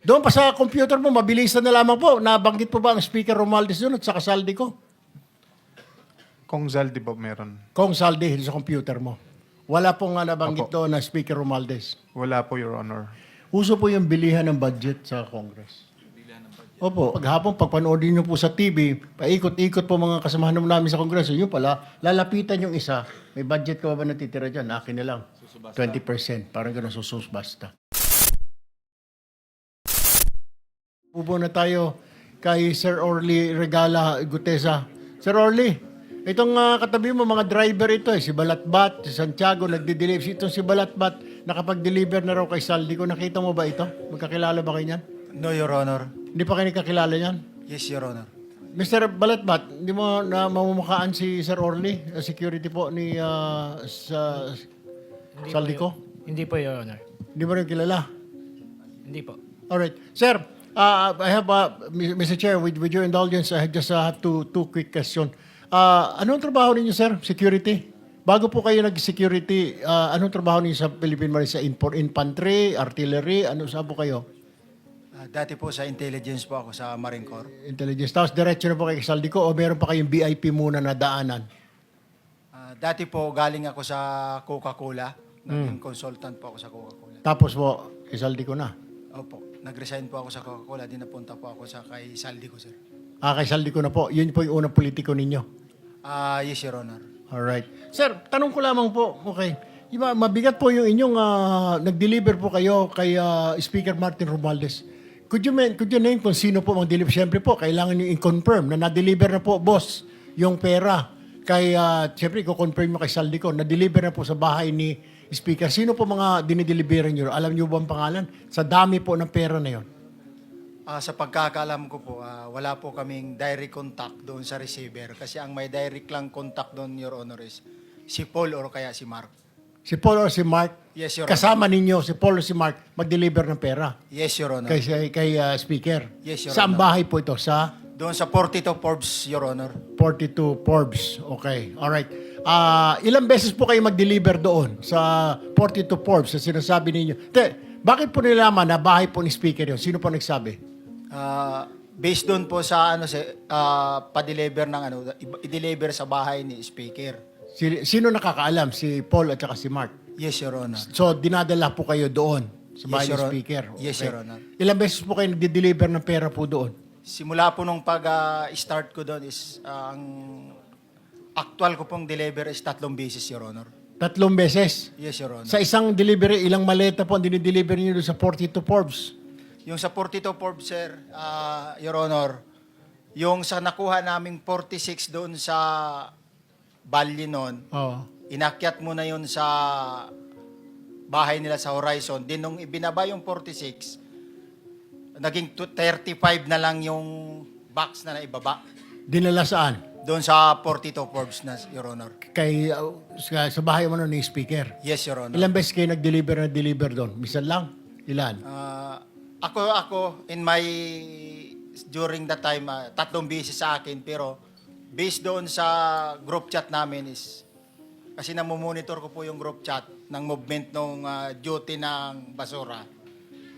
Doon pa sa computer mo, mabilisan na lamang po. Nabanggit po ba ang Speaker Romualdez doon at sa kasaldi ko? Kung Zaldi ba meron? Kung saldi sa computer mo. Wala pong nabanggit Opo. doon na Speaker Romualdez. Wala po, Your Honor. Uso po yung bilihan ng budget sa Congress. Opo, paghapon, pagpanoodin nyo po sa TV, paikot-ikot po mga kasamahan namin sa Kongreso, yun pala, lalapitan yung isa, may budget ka ba natitira dyan? Akin na lang, 20%, parang gano'n basta. Ubo na tayo kay Sir Orly Regala Gutesa. Sir Orly, itong katabi mo, mga driver ito si Balatbat, si Santiago, nagdi-deliver. Itong si Balatbat, nakapag-deliver na raw kay Saldi ko. Nakita mo ba ito? Magkakilala ba kayo niyan? No, Your Honor. Hindi pa kayo nakakilala niyan? Yes, Your Honor. Mr. Balatbat, hindi mo na mamumukhaan si Sir Orly, security po ni sa Saldi ko? Hindi po, Your Honor. Hindi mo rin kilala? Hindi po. Alright. Sir, I have, Mr. Chair, with your indulgence, I just have two quick questions. Anong trabaho ninyo, sir? Security? Bago po kayo nag-security, anong trabaho ninyo sa Philippine Marine? Sa infantry, artillery, ano sa po kayo? Dati po sa intelligence po ako sa Marine Corps. Intelligence. Tapos diretso na po kay Saldico o meron pa kayong VIP muna na daanan? Dati po galing ako sa Coca-Cola. Naging consultant po ako sa Coca-Cola. Tapos po, kay Saldico na? Opo. Nag-resign po ako sa Coca-Cola. Di napunta po ako sa kay Saldico, sir. Kay Saldico na po. Yun po yung unang politiko ninyo. Yes, Your Honor. Alright. Sir, tanong ko lamang po. Okay. Diba, mabigat po yung inyong nag-deliver po kayo kay Speaker Martin Romualdez. Could you name kung sino po mag-deliver? Siyempre po, kailangan nyo i-confirm na na-deliver na po, boss, yung pera. Kay, siyempre, i-confirm mo kay Saldico, na-deliver na po sa bahay ni Speaker. Sino po mga dinideliveran nyo? Alam nyo ba ang pangalan? Sa dami po ng pera na yon. Sa pagkakaalam ko po, wala po kaming direct contact doon sa receiver. Kasi ang may direct lang contact doon, Your Honor, is si Paul or kaya si Mark. Si Paul or si Mark? Yes, Your Honor. Kasama ninyo, si Paul or si Mark, mag-deliver ng pera Yes, Your Honor. kay Speaker. Yes, Your Saan Honor. bahay po ito? Sa Doon sa 42 Forbes, Your Honor. 42 Forbes. Okay. Alright. Ilang beses po kayo mag-deliver doon sa 42 Forbes sa sinasabi ninyo? Bakit po nilaman na bahay po ni Speaker yun? Sino po nagsabi? Based doon po sa pa-deliver ng i-deliver sa bahay ni Speaker. Sino nakakaalam? Si Paul at saka si Mark. Yes, Your Honor. So, dinadala po kayo doon sa bahay Yes, ni Your Speaker. Yes, Your Honor. Ilang beses po kayo nag-deliver ng pera po doon? Simula po nung pag-start ko doon is ang actual ko pong deliver is 3 beses, Your Honor. 3 beses? Yes, Your Honor. Sa isang delivery, ilang maleta po ang dinideliver niyo doon sa 42 Forbes? Yung sa 42 Forbes, sir, Your Honor, yung sa nakuha naming 46 doon sa Bali noon, Oo. inakyat mo na yun sa bahay nila sa Horizon. Din nung ibinaba yung 46, naging 35 na lang yung box na naibaba. Dinala saan? Doon sa 42 Forbes na, Your Honor. Kay, sa bahay mo ni Speaker? Yes, Your Honor. Ilang beses kayo nag-deliver doon? Misan lang? Ilan? Ako, during that time, 3 beses sa akin, pero based doon sa group chat namin is, kasi namumonitor ko po yung group chat ng movement ng duty ng basura,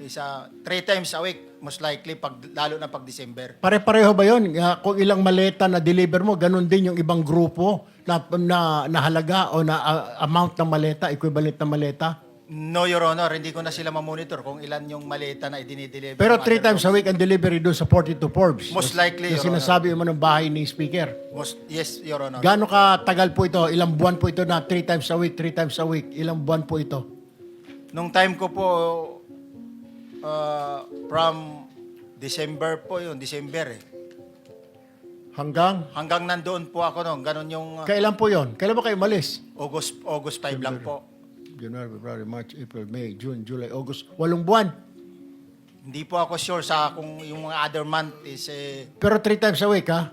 is 3 times a week, most likely, lalo na pag December. Pare-pareho ba yun? Kung ilang maleta na deliver mo, ganun din yung ibang grupo na halaga o na amount ng maleta, equivalent ng maleta? No, Your Honor, hindi ko na sila mamonitor kung ilan yung maleta na idinideliver. Pero ng 3 other times a week ang delivery doon sa 42 Forbes. Most likely, Na Your sinasabi mo ng bahay ni Speaker. Yes, Your Honor. Gaano ka tagal po ito? Ilang buwan po ito na 3 times a week, 3 times a week? Ilang buwan po ito? Nung time ko po, from December po yun, December eh. Hanggang? Hanggang nandoon po ako noon, ganun yung Kailan po yon? Kailan ba kayo malis? August 5 lang po. January, February, March, April, May, June, July, August. 8 buwan. Hindi po ako sure sa kung yung mga other month is Pero 3 times a week, ha?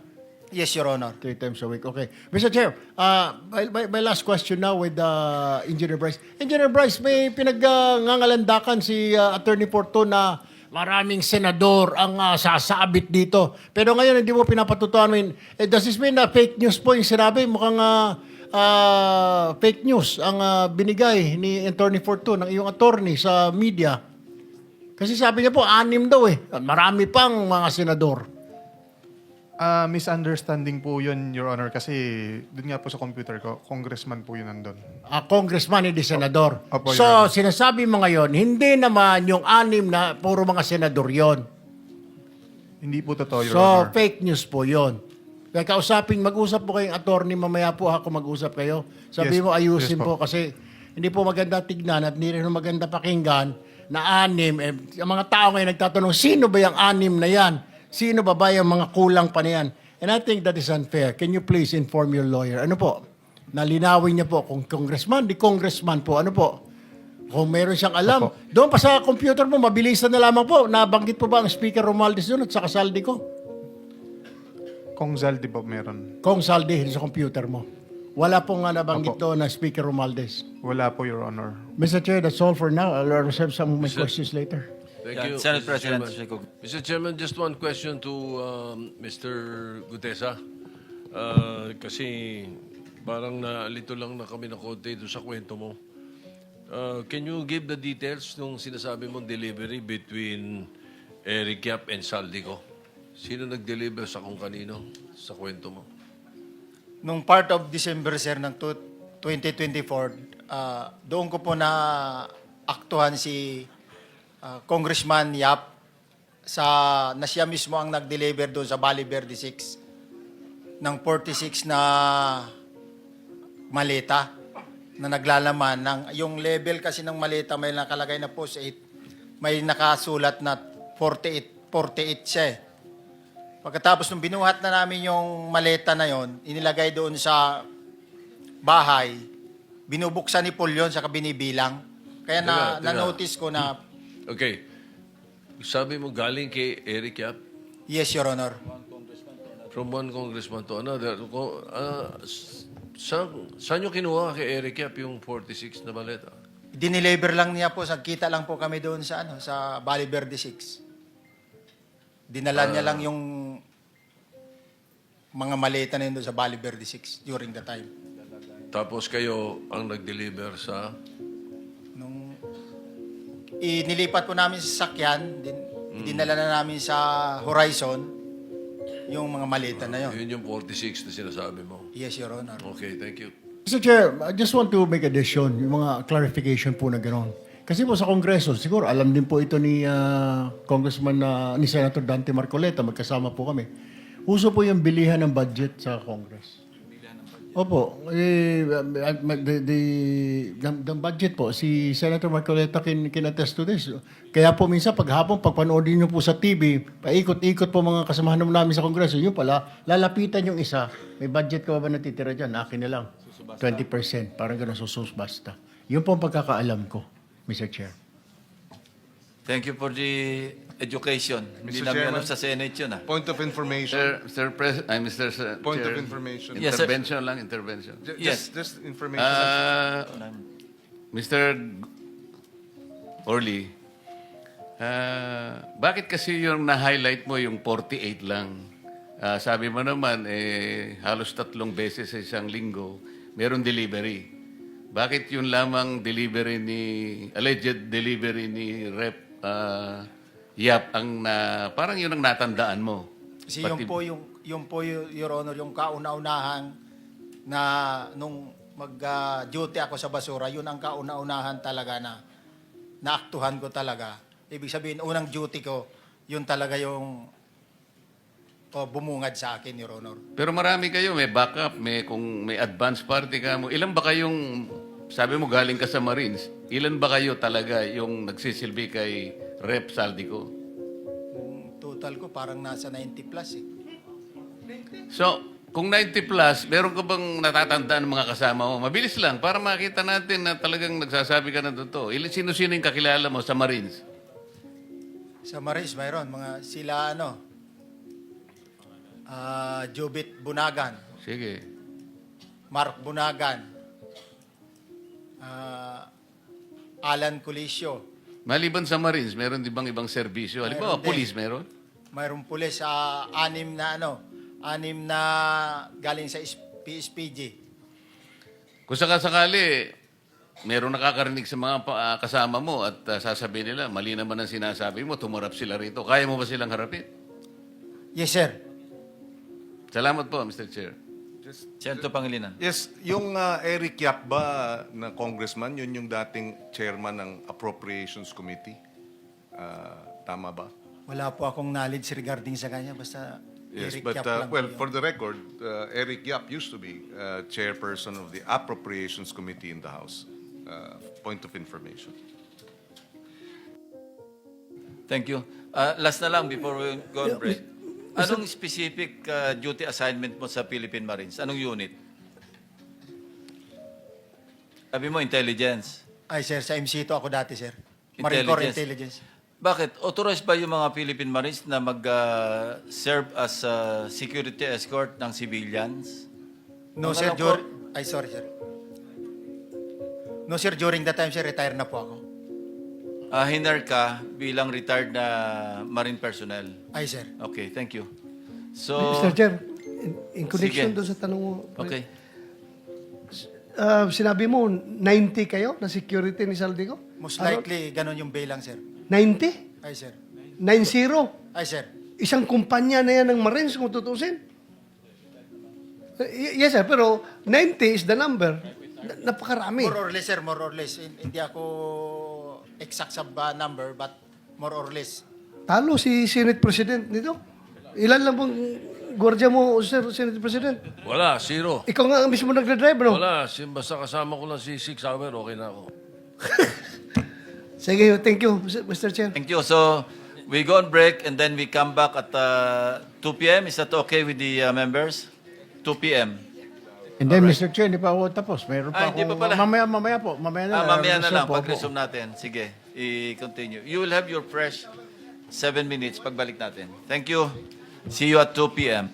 yes, Your Honor. 3 times a week. Okay. Mr. Chair, my last question now with Engineer Bryce. Engineer Bryce, may pinag-ngangalandakan si Attorney Porto na maraming senador ang sasabit dito. Pero ngayon, hindi mo pinapatutuan. Does this mean na fake news po yung sinabi? Mukhang fake news ang binigay ni Attorney Porto ng iyong attorney sa media. Kasi sabi niya po, 6 daw eh. Marami pang mga senador. Misunderstanding po yun, Your Honor, kasi dun nga po sa computer ko, congressman po yun nandun. Congressman, hindi senador. Opo, Your So, Honor. sinasabi mo ngayon, hindi naman yung 6 na puro mga senador yon. Hindi po totoo, Your So, Honor. fake news po yon. Kaya mag-usap po kayong attorney, mamaya po ako mag-usap kayo. Sabi Yes, mo, ayusin yes po. po kasi hindi po maganda tignan at hindi rin maganda pakinggan na 6. Ang mga tao ngayon nagtatanong, sino ba yung 6 na yan? Sino ba yung mga kulang pa na yan? And I think that is unfair. Can you please inform your lawyer? Ano po? Nalinawin niya po kung congressman, di congressman po. Ano po? Kung meron siyang alam. Opo. Doon pa sa computer mo, mabilisan na lamang po. Nabanggit po ba ang Speaker Romualdez doon at sa kasaldi ko? Kung Zaldi po meron. Kung saldi sa computer mo. Wala pong nabanggit doon na Speaker Romualdez. Wala po, Your Honor. Mr. Chair, that's all for now. I'll reserve some of my questions later. Thank Yeah, you, Senate Mr. President Chairman. Chico. Mr. Chairman, just one question to Mr. Gutesa. Kasi parang nalito lang na kami na konti doon sa kwento mo. Can you give the details nung sinasabi mong delivery between Eric Yap and Saldico? Sino nag-deliver sa kung kanino sa kwento mo? Nung part of December, sir, ng 2024, doon ko po na aktuhan si Congressman Yap na siya mismo ang nag-deliver doon sa Bali Verde 6 ng 46 na maleta na naglalaman ng yung level kasi ng maleta may nakalagay na post 8, may nakasulat na 48 siya eh. Pagkatapos nung binuhat na namin yung maleta na yon, inilagay doon sa bahay, binubuksan ni Paul yun, saka binibilang. Kaya Teka. na-notice ko na, Okay. Sabi mo galing kay Eric Yap yes, Your Honor. from one congressman to another. Saan nyo kinuha kay Eric Yap yung 46 na baleta? Dineliver lang niya po, kita lang po kami doon sa sa Bali Verde 6. Dinala niya lang yung mga maleta na yun doon sa Bali Verde 6 during the time. Tapos kayo ang nag-deliver sa... Nung inilipat po namin sa sakyan, dinala na namin sa Horizon yung mga maleta na yun. Yun yung 46 na sinasabi mo. Yes, Your Honor. Okay, thank you. Mr. Chair, I just want to make addition, yung mga clarification po na gano'n. Kasi po sa Kongreso, siguro alam din po ito ni ni Senator Dante Marcoleta, magkasama po kami. Uso po yung bilihan ng budget sa Congress. Opo, the budget po, si Senator Marcoleta can attest to this. Kaya po minsan paghapon, pagpanoodin nyo po sa TV, paikot-ikot po mga kasamahan namin sa Kongreso, yun pala, lalapitan yung isa, may budget ka ba natitira dyan? Akin na lang, 20%, parang gano'n basta. Yun po ang pagkakaalam ko, Mr. Chair. Thank you for the education. Hindi Mr. namin Chairman. alam sa Senate yun. Point of information. Point of information. Yes, sir. Intervention lang, intervention. Yes. Just information. Mr. Orly, bakit kasi yung na-highlight mo yung 48 lang? Sabi mo naman, halos 3 beses sa isang linggo, meron delivery. Bakit yun lamang alleged delivery ni Rep. Yap ang parang yun ang natandaan mo? Kasi yung po, Your Honor, yung kauna-unahan na nung mag-duty ako sa basura, yun ang kauna-unahan talaga na naaktuhan ko talaga. Ibig sabihin, unang duty ko, yun talaga yung bumungad sa akin, Your Honor. Pero marami kayo, may backup, kung may advance party ka mo. Ilan ba kayong, sabi mo galing ka sa Marines, ilan ba kayo talaga yung nagsisilbi kay Rep. Saldico? Yung total ko parang nasa 90 plus eh. So, kung 90 plus, meron ka bang natatandaan ng mga kasama mo? Mabilis lang, para makita natin na talagang nagsasabi ka na totoo. Sino-sino yung kakilala mo sa Marines? Sa Maris, mayroon. Sila Jubit Bunagan, Sige. Mark Bunagan, Alan Colisio. Maliban sa Marines, meron di bang ibang serbisyo? Halimbawa, Mayroon din. police meron? Mayroong pulis, 6 na galing sa PSPG. Kung sakasakali, merong nakakarinig sa mga kasama mo at sasabihin nila, mali naman ang sinasabi mo, tumarap sila rito. Kaya mo ba silang harapin? Yes, sir. Salamat po, Mr. Chair. Senator Pangilinan. Yes, yung Eric Yap ba na congressman, yun yung dating chairman ng Appropriations Committee? Tama ba? Wala po akong knowledge regarding sa kanya. Basta Yes, Eric but Yap lang po well, yun. for the record, Eric Yap used to be chairperson of the Appropriations Committee in the House. Point of information. Thank you. Last na lang before we go on break. Anong specific duty assignment mo sa Philippine Marines? Anong unit? Sabi mo, intelligence. Ay, sir, sa MC2 ako dati, sir. Marine Corps Intelligence. Bakit? Authorized ba yung mga Philippine Marines na mag-serve as security escort ng civilians? No, Mga sir. alam Ay, sorry, sir. No, sir. During that time, sir, retire na po ako. Hinar ka bilang retired na Marine personnel. Ay, sir. Okay, thank you. So, Mr. Chair, in connection Sige. doon sa tanong mo, okay. sinabi mo, 90 kayo na security ni Saldico? Most likely, ganun yung bilang, sir. 90? Ay, sir. 90? Ay, sir. Isang kumpanya na yan ng Marines kung tutusin. Yes, sir, pero 90 is the number. Napakarami. More or less, sir. More or less. Hindi ako exact sa number, but more or less. Talo si Senate President nito. Ilan lang bang gwardiya mo, Sir Senate President? Wala, zero. Ikaw nga ang mismo nagdadrive, no? Wala, basta kasama ko lang si 6 hour, okay na ako. Sige, thank you, Mr. Chair. Thank you. So, we go on break and then we come back at 2 p.m. Is that okay with the members? 2 p.m. And then, Mr. Chair, hindi pa ako tapos. Mayroon pa Hindi akong... pa pala. Mamaya po. Mamaya na. Mamaya na lang, Resume po. pag-resume natin. Sige, i-continue. You will have your fresh 7 minutes pagbalik natin. Thank you. See you at 2 p.m.